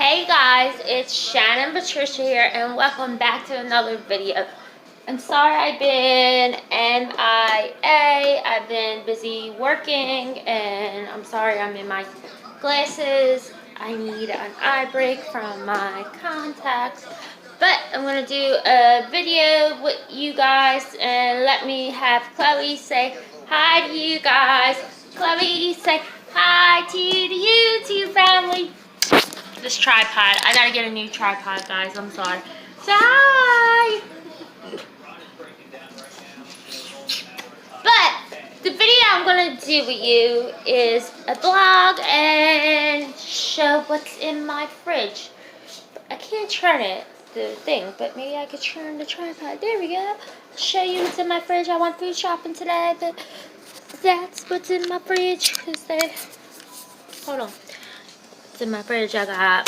Hey guys, it's Shannon Patricia here and welcome back to another video. I'm sorry I've been MIA. I've been busy working and I'm sorry I'm in my glasses. I need an eye break from my contacts. But I'm going to do a video with you guys and let me have Chloe say hi to you guys. Chloe, say hi to the YouTube family. This tripod. I gotta get a new tripod, guys. I'm sorry. Say hi! But the video I'm gonna do with you is a vlog and show what's in my fridge. I can't turn it, the thing, but maybe I could turn the tripod. There we go. Show you what's in my fridge. I went food shopping today, but that's what's in my fridge. Hold on. What's in my fridge? I got.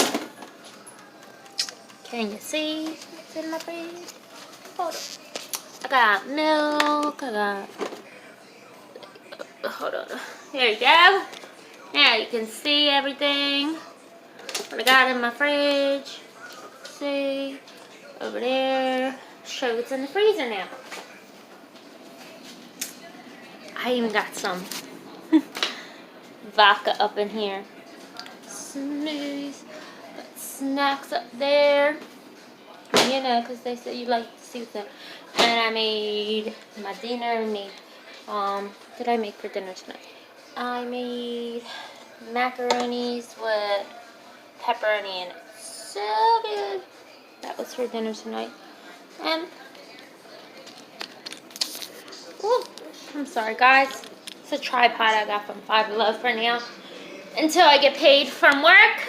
Can you see what's in my fridge? Hold on. I got milk. Hold on. There you go. Now you can see everything. What I got in my fridge. See? Over there. Show what's in the freezer now. I even got some vodka up in here. Smoothies. Got snacks up there. You know, because they said you like to see what's in. And I made my dinner. What did I make for dinner tonight? I made macaronis with pepperoni in it. So good. That was for dinner tonight. And, ooh, I'm sorry guys. It's a tripod I got from Five Below for now. Until I get paid from work.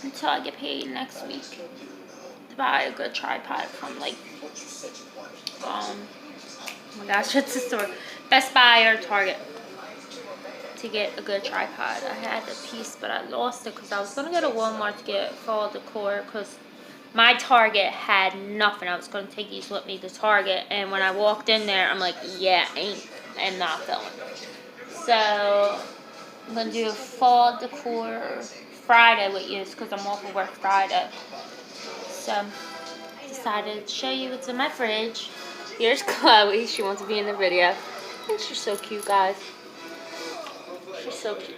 Until I get paid next week. To buy a good tripod from like, oh my gosh, what's the store? Best Buy or Target. To get a good tripod. I had a piece, but I lost it because I was going to go to Walmart to get fall decor because my Target had nothing. I was going to take these with me to Target, and when I walked in there, I'm like, yeah, I'm not filming. So, I'm going to do a fall decor Friday with you because I'm off of work Friday. So, I decided to show you what's in my fridge. Here's Chloe. She wants to be in the video. And she's so cute, guys. She's so cute.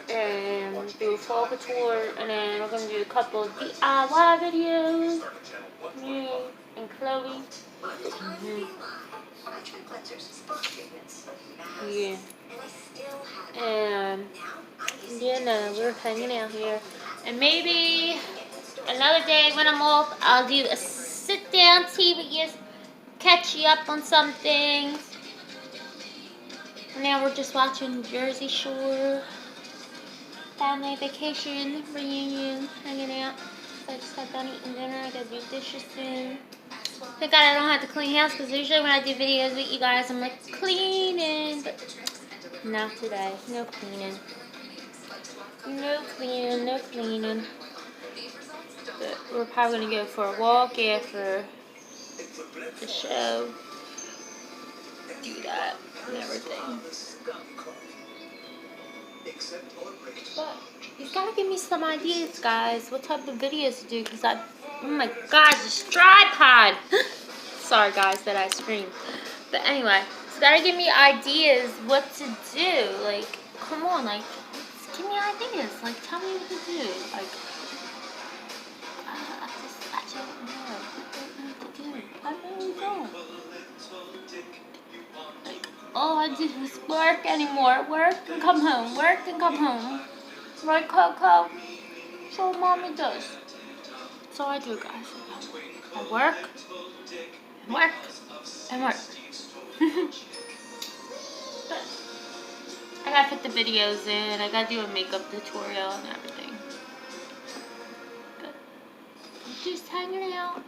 And do a fall couture, and then we're going to do a couple of DIY videos. Me and Chloe. Yeah. And, you know, we're hanging out here. And maybe another day when I'm off, I'll do a sit-down tea with you, catch you up on some things. Now we're just watching Jersey Shore. Family vacation, reunion, hanging out. So I just got done eating dinner. I gotta do dishes soon. Thank God I don't have to clean house because usually when I do videos with you guys, I'm like cleaning. But not today. No cleaning. No cleaning, no cleaning. But we're probably gonna go for a walk after the show. Do that and everything. But you gotta give me some ideas, guys. What type of videos to do? Because oh my gosh, this tripod. Sorry, guys, that I screamed. But anyway, you gotta give me ideas what to do. Like, come on, like, give me ideas. Like, tell me what to do. Like, I don't know. I don't know what to do. I really don't. Like, all I do is work anymore. Work and come home. Work and come home. Right, Coco? That's all Mommy does. That's all I do, guys. I work, and work, and work. But I gotta put the videos in. I gotta do a makeup tutorial and everything. But I'm just hanging out.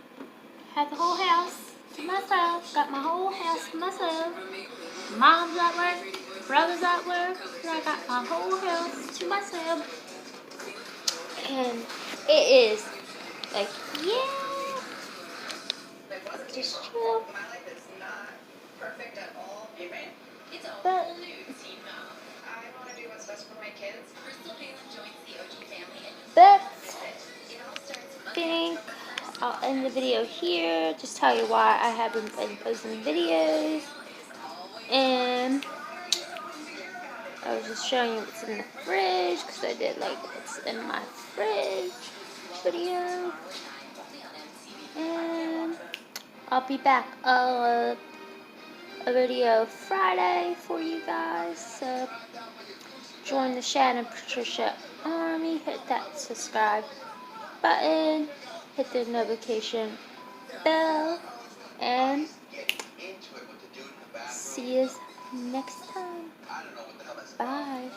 Had the whole house to myself. Got my whole house to myself. Mom's at work. Brother's at work. So I got my whole house to myself. And it is like, yeah. Just chill. But end the video here. Just tell you why I haven't been posting videos. And I was just showing you what's in the fridge, because I did like what's in my fridge video. And I'll be back a video Friday for you guys. So join the Shannon Patricia Army. Hit that subscribe button. Hit the notification bell. And see you next time. Bye.